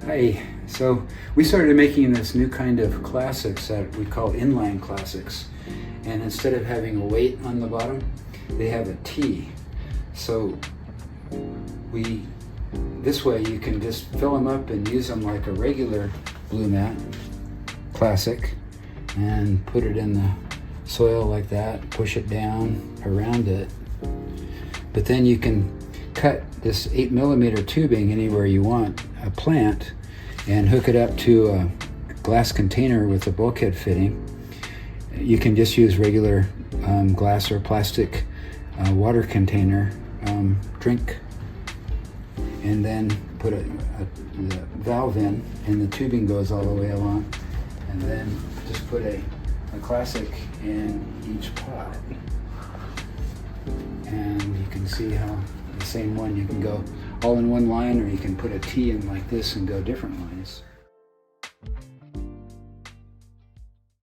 Hi. So we started making this new kind of classics that we call inline classics. And instead of having a weight on the bottom, they have a T. So this way you can just fill them up and use them like a regular Blumat Classic and put it in the soil like that, push it down around it. But then you can cut this 8mm tubing anywhere you want, a plant, and hook it up to a glass container with a bulkhead fitting. You can just use regular glass or plastic water container, drink, and then put the valve in, and the tubing goes all the way along, and then just put a classic in each pot. And you can see how the same one, you can go all in one line, or you can put a T in like this and go different lines.